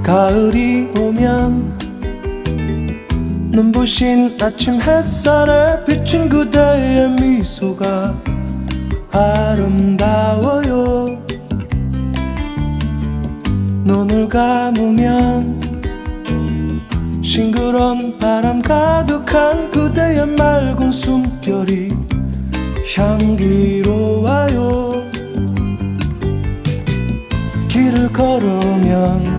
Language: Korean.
가을이 오면 눈부신 아침 햇살에 비친 그대의 미소가 아름다워요. 눈을 감으면 싱그러운 바람 가득한 그대의 맑은 숨결이 향기